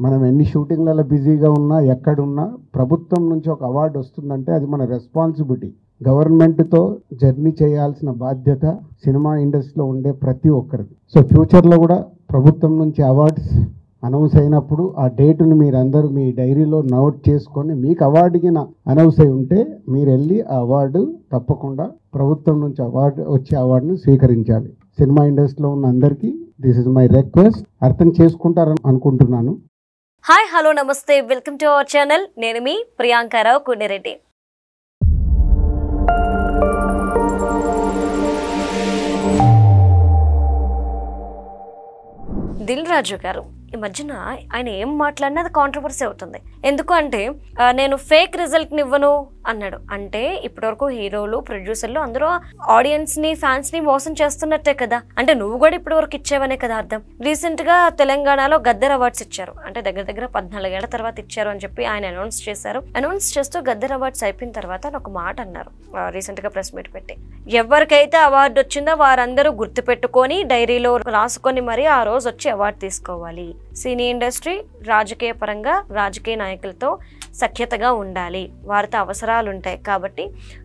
మనం ఎన్ని షూటింగ్లలో బిజీగా ఉన్నా ఎక్కడున్నా ప్రభుత్వం నుంచి ఒక అవార్డు వస్తుందంటే అది మన రెస్పాన్సిబిలిటీ. గవర్నమెంట్తో జర్నీ చేయాల్సిన బాధ్యత సినిమా ఇండస్ట్రీలో ఉండే ప్రతి ఒక్కరిది. సో ఫ్యూచర్లో కూడా ప్రభుత్వం నుంచి అవార్డ్స్ అనౌన్స్ అయినప్పుడు ఆ డేటును మీరందరూ మీ డైరీలో నోట్ చేసుకొని మీకు అవార్డుకి అనౌన్స్ అయి ఉంటే మీరు వెళ్ళి ఆ అవార్డు తప్పకుండా ప్రభుత్వం నుంచి వచ్చే అవార్డును స్వీకరించాలి. సినిమా ఇండస్ట్రీలో ఉన్న అందరికీ దిస్ ఇస్ మై రిక్వెస్ట్. అర్థం చేసుకుంటారని అనుకుంటున్నాను. హాయ్ హలో నమస్తే, వెల్కమ్ టు అవర్ ఛానల్. నేను మీ ప్రియాంకారావు కున్నిరెడ్డి. దిల్ రాజు గారు ఈ మధ్యన ఆయన ఏం మాట్లాడినా అది కాంట్రవర్సీ అవుతుంది. ఎందుకు అంటే నేను ఫేక్ రిజల్ట్ని ఇవ్వను అన్నాడు. అంటే ఇప్పటివరకు హీరోలు, ప్రొడ్యూసర్లు అందరూ ఆడియన్స్ని, ఫ్యాన్స్ని మోసం చేస్తున్నట్టే కదా. అంటే నువ్వు కూడా ఇప్పటివరకు ఇచ్చేవనే కదా అర్థం. రీసెంట్గా తెలంగాణలో గద్దర్ అవార్డ్స్ ఇచ్చారు. అంటే దగ్గర 14 ఏళ్ల తర్వాత ఇచ్చారు అని చెప్పి ఆయన అనౌన్స్ చేశారు. అనౌన్స్ చేస్తూ గద్దర్ అవార్డ్స్ అయిపోయిన తర్వాత ఆయన ఒక మాట అన్నారు రీసెంట్గా ప్రెస్ మీట్ పెట్టి. ఎవరికైతే అవార్డు వచ్చిందో వారందరూ గుర్తుపెట్టుకొని డైరీలో రాసుకొని మరి ఆ రోజు వచ్చి అవార్డు తీసుకోవాలి. సినీ ఇండస్ట్రీ రాజకీయ పరంగా రాజకీయ నాయకులతో సఖ్యతగా ఉండాలి. వారితో అవసరాలు ఉంటాయి కాబట్టి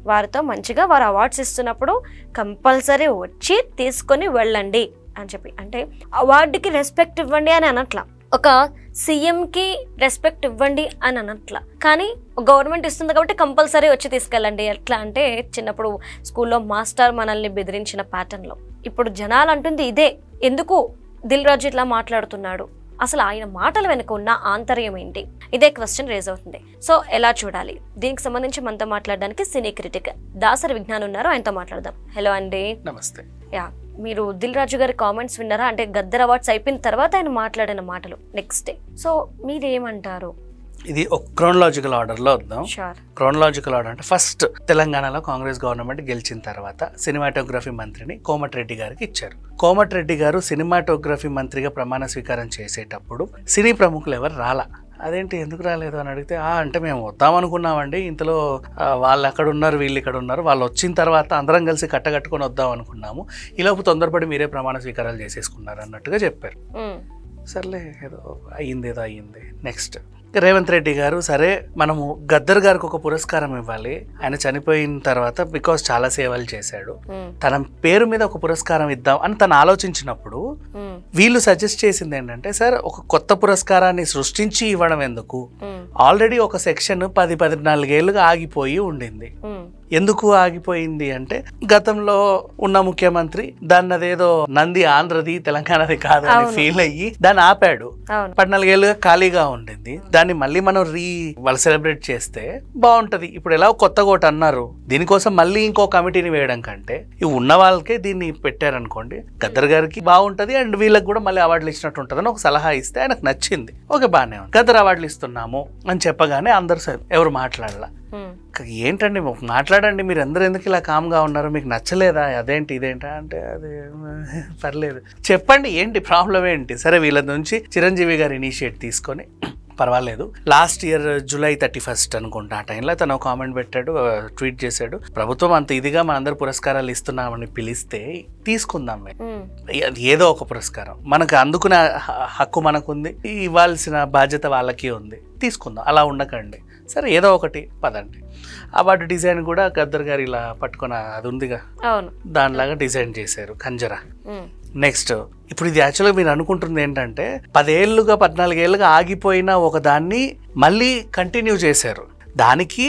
వారితో మంచిగా వారు అవార్డ్స్ ఇస్తున్నప్పుడు కంపల్సరీ వచ్చి తీసుకొని వెళ్ళండి అని చెప్పి. అంటే అవార్డుకి రెస్పెక్ట్ ఇవ్వండి అని అనట్లా, ఒక సీఎంకి రెస్పెక్ట్ ఇవ్వండి అని అనట్లా. కానీ గవర్నమెంట్ ఇస్తుంది కాబట్టి కంపల్సరీ వచ్చి తీసుకెళ్ళండి. ఎట్లా అంటే చిన్నప్పుడు స్కూల్లో మాస్టర్ మనల్ని బెదిరించిన ప్యాటర్న్లో ఇప్పుడు జనాలు అంటుంది ఇదే. ఎందుకు దిల్ రాజు ఇట్లా మాట్లాడుతున్నాడు, అసలు ఆయన మాటల వెనుక ఉన్న ఆంతర్యం ఏంటి, ఇదే క్వశ్చన్ రేజ్ అవుతుంది. సో ఎలా చూడాలి, దీనికి సంబంధించి మనతో మాట్లాడడానికి సినీ క్రిటిక్ దాసరి విజ్ఞాన్ ఉన్నారు, ఆయనతో మాట్లాడదాం. హలో అండి. నమస్తే. యా, మీరు దిల్ రాజు గారి కామెంట్స్ విన్నారా? అంటే గద్దర్ అవార్డ్స్ అయిపోయిన తర్వాత ఆయన మాట్లాడిన మాటలు నెక్స్ట్ డే. సో మీరేమంటారు? ఇది ఒక క్రోనలాజికల్ ఆర్డర్లో వద్దాం. క్రోనలాజికల్ ఆర్డర్ అంటే ఫస్ట్ తెలంగాణలో కాంగ్రెస్ గవర్నమెంట్ గెలిచిన తర్వాత సినిమాటోగ్రఫీ మంత్రిని కోమటిరెడ్డి గారికి ఇచ్చారు. కోమటిరెడ్డి గారు సినిమాటోగ్రఫీ మంత్రిగా ప్రమాణ స్వీకారం చేసేటప్పుడు సినీ ప్రముఖులు ఎవరు రాలా. అదేంటి ఎందుకు రాలేదు అని అడిగితే అంటే మేము వద్దాం అనుకున్నామండి, ఇంతలో వాళ్ళు అక్కడ ఉన్నారు, వీళ్ళు ఇక్కడ ఉన్నారు, వాళ్ళు వచ్చిన తర్వాత అందరం కలిసి కట్టగట్టుకొని వద్దాం అనుకున్నాము, ఈలోపు తొందరపడి మీరే ప్రమాణ స్వీకారాలు చేసేసుకున్నారు అన్నట్టుగా చెప్పారు. సర్లే ఏదో అయ్యింది. నెక్స్ట్ రేవంత్ రెడ్డి గారు, సరే మనము గద్దర్ గారికి ఒక పురస్కారం ఇవ్వాలి, ఆయన చనిపోయిన తర్వాత బికాస్ చాలా సేవలు చేశాడు, తన పేరు మీద ఒక పురస్కారం ఇద్దాం అని తను ఆలోచించినప్పుడు వీళ్ళు సజెస్ట్ చేసింది ఏంటంటే, సార్ ఒక కొత్త పురస్కారాన్ని సృష్టించి ఇవ్వడం ఎందుకు, ఆల్రెడీ ఒక సెక్షన్ 14 ఏళ్ళుగా ఆగిపోయి ఉండింది. ఎందుకు ఆగిపోయింది అంటే గతంలో ఉన్న ముఖ్యమంత్రి దాన్ని అదేదో నంది ఆంధ్రది తెలంగాణది కాదు అని ఫీల్ అయ్యి దాన్ని ఆపాడు. 14 ఏళ్ళుగా ఖాళీగా ఉండింది, దాన్ని మళ్ళీ మనం వాళ్ళు సెలబ్రేట్ చేస్తే బాగుంటది. ఇప్పుడు ఎలా కొత్తగా ఒకటి అన్నారు, దీనికోసం మళ్ళీ ఇంకో కమిటీని వేయడం కంటే ఇవి ఉన్న వాళ్ళకే దీన్ని పెట్టారనుకోండి, గద్దర్ గారికి బాగుంటది అండ్ వీళ్ళకి కూడా మళ్ళీ అవార్డులు ఇచ్చినట్టు ఉంటుందని ఒక సలహా ఇస్తే ఆయనకు నచ్చింది. ఓకే, బాగానే ఉంది, గద్దర్ అవార్డులు ఇస్తున్నాము అని చెప్పగానే అందరు ఎవరు మాట్లాడాల. ఏంటండి మాట్లాడండి, మీరు అందరూ ఎందుకు ఇలా కామ్గా ఉన్నారు, మీకు నచ్చలేదా, అదేంటి ఇదేంటా అంటే అది పర్లేదు చెప్పండి ఏంటి ప్రాబ్లం ఏంటి. సరే వీళ్ళ నుంచి చిరంజీవి గారు ఇనిషియేట్ తీసుకొని పర్వాలేదు, లాస్ట్ ఇయర్ July 31 అనుకుంటా ఆ టైంలో తను కామెంట్ పెట్టాడు, ట్వీట్ చేశాడు, ప్రభుత్వం అంత ఇదిగా మనందరూ పురస్కారాలు ఇస్తున్నామని పిలిస్తే తీసుకుందాం, ఏదో ఒక పురస్కారం మనకు అందుకునే హక్కు మనకుంది, ఇవ్వాల్సిన బాధ్యత వాళ్ళకి ఉంది, తీసుకుందాం, అలా ఉండకండి, సరే ఏదో ఒకటి పదండి. అవార్డు డిజైన్ కూడా గద్దర్ గారు ఇలా పట్టుకున్న అది ఉందిగా దానిలాగా డిజైన్ చేశారు, ఖంజరా. నెక్స్ట్ ఇప్పుడు ఇది యాక్చువల్గా మీరు అనుకుంటుంది ఏంటంటే 14 ఏళ్ళుగా ఆగిపోయిన ఒక దాన్ని మళ్ళీ కంటిన్యూ చేశారు. దానికి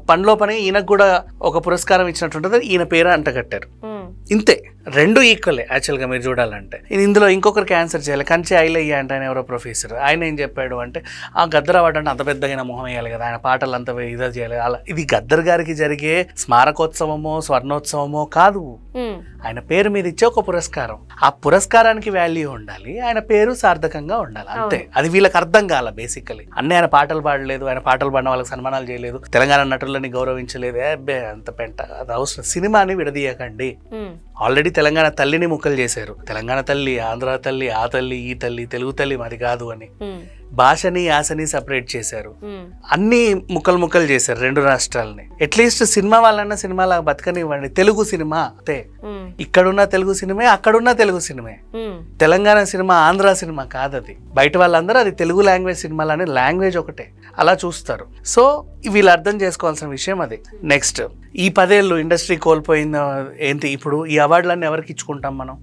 పనిలో పని ఈయనకు కూడా ఒక పురస్కారం ఇచ్చినట్టుంటుంది, ఈయన పేరు అంటగట్టారు. ఇంతే, రెండు ఈక్వలే యాక్చువల్గా మీరు చూడాలంటే. ఇందులో ఇంకొకరికి ఆన్సర్ చేయాలి. కంచి ఐలయ్య అంటే ఆయన ఎవరో ప్రొఫెసర్, ఆయన ఏం చెప్పాడు అంటే ఆ గద్దర్ అవార్డు అంటే అంత పెద్దగా మొహం వేయాలి కదా, ఆయన పాటలు అంత ఇదో చేయాలి అలా. ఇది గద్దర్ గారికి జరిగే స్మారకోత్సవమో స్వర్ణోత్సవమో కాదు, ఆయన పేరు మీద ఇచ్చే ఒక పురస్కారం. ఆ పురస్కారానికి వాల్యూ ఉండాలి, ఆయన పేరు సార్థకంగా ఉండాలి, అంతే. అది వీళ్ళకి అర్థం కాల. బేసికలీ అన్నీ ఆయన పాటలు పాడలేదు, ఆయన పాటలు పాడిన వాళ్ళకి సన్మానాలు చేయలేదు, తెలంగాణ నటులని గౌరవించలేదు, అబ్బే అంత పెంట, అది అవసరం. సినిమాని విడదీయకండి, ఆల్రెడీ తెలంగాణ తల్లిని ముక్కలు చేశారు. తెలంగాణ తల్లి, ఆంధ్ర తల్లి, ఆ తల్లి, ఈ తల్లి, తెలుగు తల్లి మరి కాదు అని. భాషని యాసని సపరేట్ చేశారు. అన్ని ముక్కలు ముక్కలు చేశారు రెండు రాష్ట్రాలని. అట్లీస్ట్ సినిమా వాళ్ళన్నా సినిమాలా బతకనివ్వండి. తెలుగు సినిమా అంతే. ఇక్కడున్న తెలుగు సినిమా, అక్కడున్న Telugu cinema. Telangana cinema Andhra cinema కాదు అది. బయట వాళ్ళందరూ అది తెలుగు లాంగ్వేజ్ సినిమాలని, లాంగ్వేజ్ ఒకటే అలా చూస్తారు. సో వీళ్ళు అర్థం చేసుకోవాల్సిన విషయం అది. నెక్స్ట్, ఈ 10 ఏళ్ళు ఇండస్ట్రీ కోల్పోయింది ఏంటి? ఇప్పుడు ఈ అవార్డులన్నీ ఎవరికి ఇచ్చుకుంటాం మనం?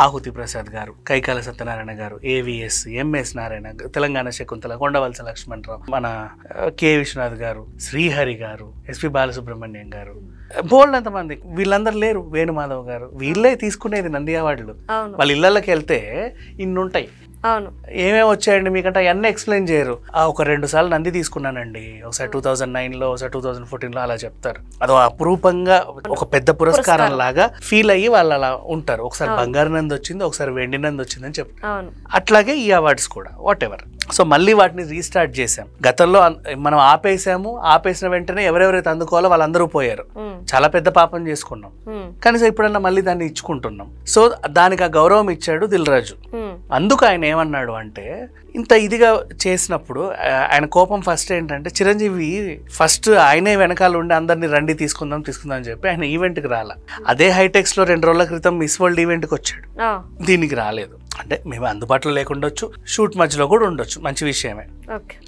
ఆహుతి ప్రసాద్ గారు, కైకాల సత్యనారాయణ గారు, ఏవిఎస్, ఎంఎస్ నారాయణ, తెలంగాణ శకుంతల, కొండవలస లక్ష్మణరావు, మన కె విశ్వనాథ్ గారు, శ్రీహరి గారు, ఎస్పి బాలసుబ్రహ్మణ్యం గారు, బోల్డ్ అంతమంది. వీళ్ళందరూ లేరు. వేణుమాధవ్ గారు, వీళ్ళే తీసుకునేది నంది అవార్డులు. వాళ్ళ ఇళ్ళకి వెళ్తే ఇన్నుంటాయి. ఏమేమి వచ్చాయండి మీకంటే అవన్నీ ఎక్స్ప్లెయిన్ చేయరు. ఒక 2 సార్లు నంది తీసుకున్నానండి, ఒకసారి 2009లో, ఒకసారి 2014లో అలా చెప్తారు. అదో అపురూపంగా ఒక పెద్ద పురస్కారం లాగా ఫీల్ అయ్యి వాళ్ళు అలా ఉంటారు. ఒకసారి బంగారు నంది వచ్చింది, ఒకసారి వెండి నంది వచ్చింది అని చెప్తారు. అట్లాగే ఈ అవార్డ్స్ కూడా వాట్ ఎవర్. సో మళ్ళీ వాటిని రీస్టార్ట్ చేసాం. గతంలో మనం ఆపేసిన వెంటనే ఎవరెవరైతే అందుకోవాలో వాళ్ళందరూ పోయారు. చాలా పెద్ద పాపం చేసుకున్నాం. కనీసం ఇప్పుడన్నా మళ్ళీ దాన్ని ఇచ్చుకుంటున్నాం. సో దానికి ఆ గౌరవం ఇచ్చాడు దిల్ రాజు. అందుకు ఆయన ఏమన్నాడు అంటే, ఇంత ఇదిగా చేసినప్పుడు ఆయన కోపం ఫస్ట్ ఏంటంటే, చిరంజీవి ఫస్ట్ ఆయనే వెనకాల ఉండి అందరినీ రండి తీసుకుందాం అని చెప్పి ఆయన ఈవెంట్కి రాలా. అదే హైటెక్స్ లో 2 రోజుల క్రితం మిస్ వరల్డ్ ఈవెంట్కి వచ్చాడు, దీనికి రాలేదు. అంటే మేము అందుబాటులో లేకుండొచ్చు, షూట్ మధ్యలో కూడా ఉండొచ్చు, మంచి విషయమే.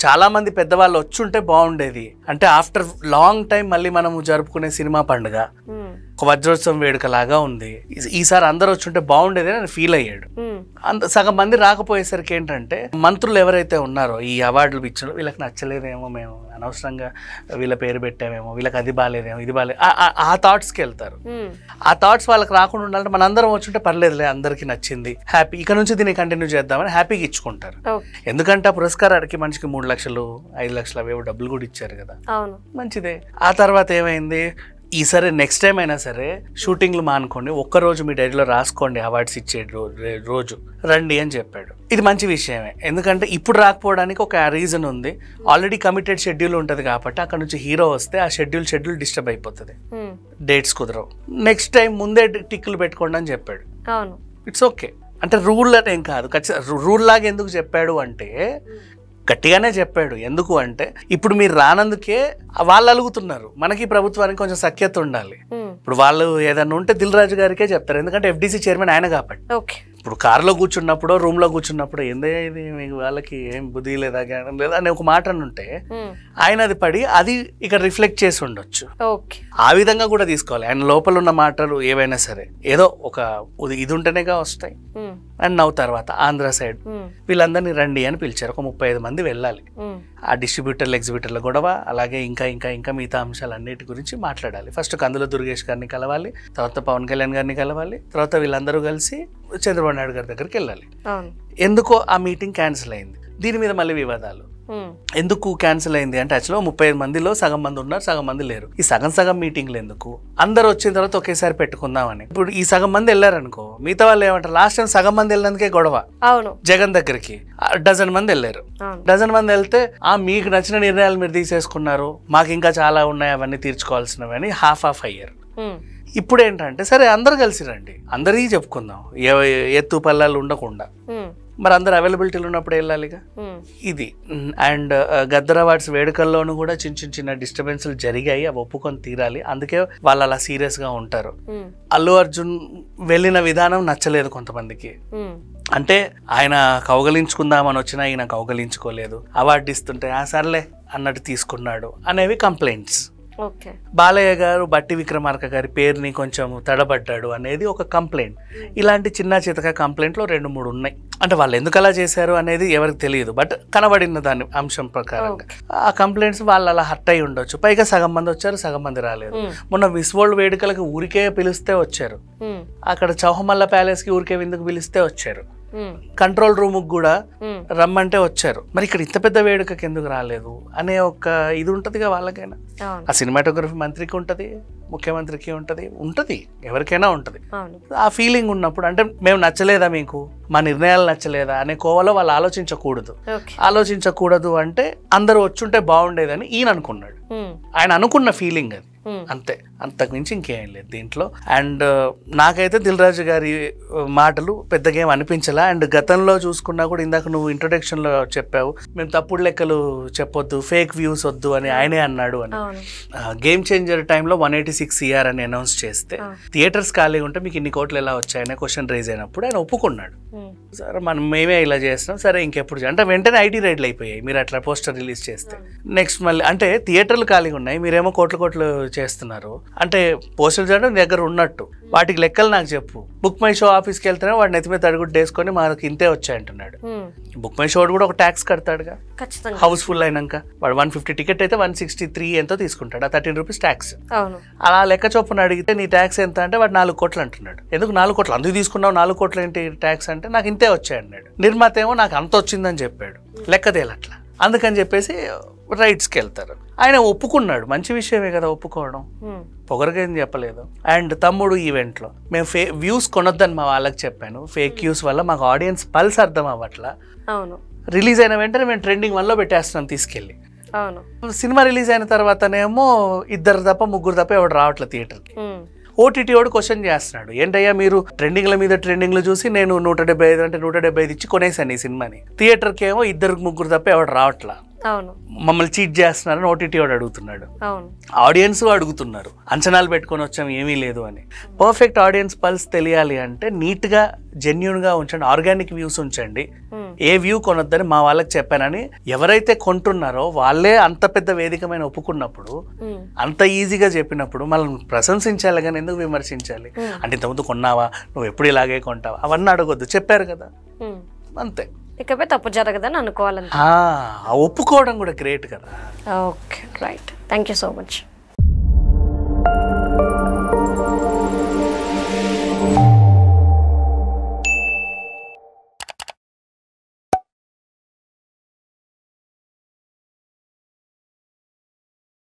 చాలా మంది పెద్దవాళ్ళు వచ్చుంటే బాగుండేది. అంటే ఆఫ్టర్ లాంగ్ టైం మళ్ళీ మనము జరుపుకునే సినిమా పండుగ ఒక వజ్రోత్సవం వేడుక లాగా ఉంది. ఈసారి అందరు వచ్చుంటే బాగుండేది అని ఫీల్ అయ్యాడు. సగం మంది రాకపోయేసరికి ఏంటంటే, మంత్రులు ఎవరైతే ఉన్నారో ఈ అవార్డులు ఇచ్చిన వీళ్ళకి నచ్చలేదేమో, మేము అనవసరంగా వీళ్ళ పేరు పెట్టామేమో, వీళ్ళకి అది బాగాలేదేమో, ఇది బాగాలేదు, ఆ థాట్స్కి వెళ్తారు. ఆ థాట్స్ వాళ్ళకి రాకుండా ఉండాలంటే మన అందరం వచ్చుంటే పర్లేదులే, అందరికి నచ్చింది, హ్యాపీ, ఇక నుంచి దీన్ని కంటిన్యూ చేద్దామని హ్యాపీగా ఇచ్చుకుంటారు. ఎందుకంటే ఆ పురస్కారానికి మనిషికి 3 లక్షలు 5 లక్షలు అవేవో డబ్బులు కూడా ఇచ్చారు కదా, మంచిదే. ఆ తర్వాత ఏమైంది, ఈసారి నెక్స్ట్ టైం అయినా సరే షూటింగ్లు మానుకోండి, ఒక్కరోజు మీ డైరీలో రాసుకోండి అవార్డ్స్ ఇచ్చే రోజు రండి అని చెప్పాడు. ఇది మంచి విషయమే. ఎందుకంటే ఇప్పుడు రాకపోవడానికి ఒక రీజన్ ఉంది. ఆల్రెడీ కమిటెడ్ షెడ్యూల్ ఉంటుంది కాబట్టి అక్కడ నుంచి హీరో వస్తే ఆ షెడ్యూల్ డిస్టర్బ్ అయిపోతుంది, డేట్స్ కుదరవు. నెక్స్ట్ టైం ముందే టిక్కులు పెట్టుకోండి అని చెప్పాడు. It's okay. అంటే రూల్ అని ఏం కాదు, రూల్ లాగా ఎందుకు చెప్పాడు అంటే గట్టిగానే చెప్పాడు. ఎందుకు అంటే ఇప్పుడు మీరు రానందుకే వాళ్ళు అలుగుతున్నారు. మనకి ప్రభుత్వానికి కొంచెం సఖ్యత ఉండాలి. ఇప్పుడు వాళ్ళు ఏదన్నా ఉంటే దిల్ రాజు గారికే చెప్తారు, ఎందుకంటే FDC చైర్మన్ ఆయన కాబట్టి. ఇప్పుడు కారులో కూర్చున్నప్పుడు, రూమ్ లో కూర్చున్నప్పుడు ఏందే ఇది మీకు వాళ్ళకి ఏం బుద్ధి లేదా జ్ఞానం లేదా అని ఒక మాట ఉంటే ఆయన అది పడి అది ఇక రిఫ్లెక్ట్ చేసి ఉండొచ్చు. ఆ విధంగా కూడా తీసుకోవాలి. ఆయన లోపల ఉన్న మాటలు ఏవైనా సరే ఏదో ఒక ఇది ఉంటేనేగా వస్తాయి. అండ్ నవ్వు తర్వాత ఆంధ్ర సైడ్ వీళ్ళందరినీ రండి అని పిలిచారు. ఒక 35 మంది వెళ్ళాలి. ఆ డిస్ట్రిబ్యూటర్లు, ఎగ్జిబ్యూటర్ల గొడవ, అలాగే ఇంకా మిగతా అంశాలన్నిటి గురించి మాట్లాడాలి. ఫస్ట్ కందుల దుర్గేష్ గారిని కలవాలి, తర్వాత పవన్ కళ్యాణ్ గారిని కలవాలి, తర్వాత వీళ్ళందరూ కలిసి చంద్రబాబు నాయుడు గారి దగ్గరికి వెళ్ళాలి. ఎందుకో ఆ మీటింగ్ క్యాన్సిల్ అయింది. దీని మీద మళ్ళీ వివాదాలు. ఎందుకు క్యాన్సిల్ అయింది అంటే, యాక్చువల్గా 35 మందిలో సగం మంది ఉన్నారు, సగం మంది లేరు. ఈ సగం మీటింగ్లు ఎందుకు, అందరు వచ్చిన తర్వాత ఒకేసారి పెట్టుకుందామని. ఇప్పుడు ఈ సగం మంది వెళ్ళారనుకో, మిగతా వాళ్ళు ఏమంటారు, లాస్ట్ టైం సగం మంది వెళ్ళినందుకే గొడవ. జగన్ దగ్గరికి 12 మంది వెళ్ళారు. 12 మంది వెళ్తే మీకు నచ్చిన నిర్ణయాలు మీరు తీసేసుకున్నారు, మాకు ఇంకా చాలా ఉన్నాయి అవన్నీ తీర్చుకోవాల్సినవి అని హాఫ్ అయ్యారు. ఇప్పుడు ఏంటంటే, సరే అందరు కలిసి రండి, అందరికీ చెప్పుకుందాం, ఎత్తు పల్లాలు ఉండకుండా. మరి అందరు అవైలబిలిటీలు ఉన్నప్పుడు వెళ్ళాలిగా. ఇది అండ్ గద్దర్ అవార్డ్స్ వేడుకల్లోనూ కూడా చిన్న డిస్టర్బెన్స్లు జరిగాయి, అవి ఒప్పుకొని తీరాలి. అందుకే వాళ్ళు అలా సీరియస్ గా ఉంటారు. అల్లు అర్జున్ వెళ్ళిన విధానం నచ్చలేదు కొంతమందికి. అంటే ఆయన కౌగలించుకుందామని వచ్చినా ఈయన కౌగలించుకోలేదు, అవార్డు ఇస్తుంటే సర్లే అన్నట్టు తీసుకున్నాడు అనేవి కంప్లైంట్స్. బాలయ్య గారు బట్టి విక్రమార్క గారి పేరుని కొంచెం తడబడ్డాడు అనేది ఒక కంప్లైంట్. ఇలాంటి చిన్న చితక కంప్లైంట్లు 2-3 ఉన్నాయి. అంటే వాళ్ళు ఎందుకు అలా చేశారు అనేది ఎవరికి తెలియదు, బట్ కనబడిన దాని అంశం ప్రకారంగా ఆ కంప్లైంట్స్ వాళ్ళు అలా హర్ట్ అయి ఉండొచ్చు. పైగా సగం మంది వచ్చారు, సగం మంది రాలేదు. మొన్న మిస్ వరల్డ్ వేడుకలకు ఊరికే పిలిస్తే వచ్చారు, అక్కడ చౌహమల్ల ప్యాలెస్ కి ఊరికే విందుకు పిలిస్తే వచ్చారు, కంట్రోల్ రూమ్ కూడా రమ్మంటే వచ్చారు. మరి ఇక్కడ ఇంత పెద్ద వేడుకకి ఎందుకు రాలేదు అనే ఒక ఇది ఉంటదిగా వాళ్ళకైనా. ఆ సినిమాటోగ్రఫీ మంత్రికి ఉంటది, ముఖ్యమంత్రికి ఉంటుంది ఎవరికైనా ఉంటుంది. అవును. ఆ ఫీలింగ్ ఉన్నప్పుడు అంటే మేము నచ్చలేదా మీకు, మా నిర్ణయాలు నచ్చలేదా అనే కోవలో వాళ్ళు ఆలోచించకూడదు అంటే అందరూ వచ్చుంటే బాగుండేదని ఈయన అనుకున్నాడు. ఆయన అనుకున్న ఫీలింగ్ అది, అంతే, అంతకుమించి ఇంకేం లేదు దీంట్లో. అండ్ నాకైతే దిల్ రాజు గారి మాటలు పెద్దగా ఏం అనిపించలా. అండ్ గతంలో చూసుకున్నా కూడా ఇందాక నువ్వు ఇంట్రొడక్షన్ లో చెప్పావు మేము తప్పుడు లెక్కలు చెప్పొద్దు, ఫేక్ వ్యూస్ వద్దు అని ఆయనే అన్నాడు అని. గేమ్ చేంజర్ టైంలో 186 CR అని అనౌన్స్ చేస్తే థియేటర్స్ ఖాళీగా ఉంటే మీకు ఇన్ని కోట్లు ఎలా వచ్చాయనే క్వశ్చన్ రైజ్ అయినప్పుడు ఆయన ఒప్పుకున్నాడు. సరే మేమే ఇలా చేస్తున్నాం, సరే ఇంకెప్పుడు అంటే వెంటనే ఐటీ రైడ్లు అయిపోయాయి మీరు అట్లా పోస్టర్ రిలీజ్ చేస్తే. నెక్స్ట్ మళ్ళీ అంటే థియేటర్లు ఖాళీగా ఉన్నాయి, మీరేమో కోట్లు చేస్తున్నారు అంటే పోస్టర్ చేయడం దగ్గర ఉన్నట్టు వాటికి లెక్కలు నాకు చెప్పు. బుక్ మై షో ఆఫీస్కి వెళ్తేనే వాడు నెత్తి మీద తడిగుడ్డు వేసుకొని మనకి ఇంతే వచ్చాయంటున్నాడు. బుక్ మై షో కూడా ఒక ట్యాక్స్ కడతాడుగా హౌస్ఫుల్ అయినాక. వాడు 150 టికెట్ అయితే 163 ఎంతో తీసుకుంటాడు, ఆ 13 రూపీస్ ట్యాక్స్. అలా లెక్క చొప్పున అడిగితే నీ ట్యాక్స్ ఎంత అంటే వాడు 4 కోట్లు అంటున్నాడు. ఎందుకు 4 కోట్లు అందుకు తీసుకున్నావు, 4 కోట్లు ఏంటి ట్యాక్స్ అంటే నాకు ఇంతే వచ్చాయన్నాడు. నిర్మాత ఏమో నాకు అంత వచ్చిందని చెప్పాడు, లెక్క తేలట్లా. అందుకని చెప్పేసి రైట్స్కి వెళ్తారు. ఆయన ఒప్పుకున్నాడు, మంచి విషయమే కదా ఒప్పుకోవడం, పొగరగా ఏం చెప్పలేదు. అండ్ తమ్ముడు ఈవెంట్లో మేము వ్యూస్ కొనొద్దని మా వాళ్ళకి చెప్పాను, ఫేక్ వ్యూస్ వల్ల మాకు ఆడియన్స్ పల్స్ అర్థం అవ్వట్లా. రిలీజ్ అయిన వెంటనే మేము ట్రెండింగ్ 1లో పెట్టేస్తున్నాం తీసుకెళ్ళి. సినిమా రిలీజ్ అయిన తర్వాతనేమో 2 తప్ప 3 తప్ప ఎవడు రావట్లేదు థియేటర్కి. ఓటీటీ వాడు క్వశ్చన్ చేస్తున్నాడు, ఏంటయ్యా మీరు ట్రెండింగ్ల మీద ట్రెండింగ్లు చూసి నేను 175 అంటే 175 ఇచ్చి కొనేసాను ఈ సినిమాని, థియేటర్కి ఏమో 2-3 తప్ప ఎవడు రావట్లా, మమ్మల్ని చీట్ చేస్తున్నారని ఓటీటీ వాడు అడుగుతున్నాడు, ఆడియన్స్ అడుగుతున్నారు. అంచనాలు పెట్టుకొని వచ్చాం ఏమీ లేదు అని. పర్ఫెక్ట్ ఆడియన్స్ పల్స్ తెలియాలి అంటే నీట్గా జెన్యూన్గా ఉంచండి, ఆర్గానిక్ వ్యూస్ ఉంచండి, ఏ వ్యూ కొనొద్దని మా వాళ్ళకి చెప్పానని ఎవరైతే కొంటున్నారో వాళ్ళే అంత పెద్ద వేదికమైన ఒప్పుకున్నప్పుడు, అంత ఈజీగా చెప్పినప్పుడు మనం ప్రశంసించాలి కానీ ఎందుకు విమర్శించాలి? అంటే ఇంతకుముందు కొన్నావా, నువ్వు ఎప్పుడు ఇలాగే కొంటావా, అవన్నీ అడగొద్దు, చెప్పారు కదా అంతే. ఇకపై తప్పు జరగదని అనుకోవాలంటే ఒప్పుకోవడం కూడా గ్రేట్ కదా. Okay, right, thank you so much.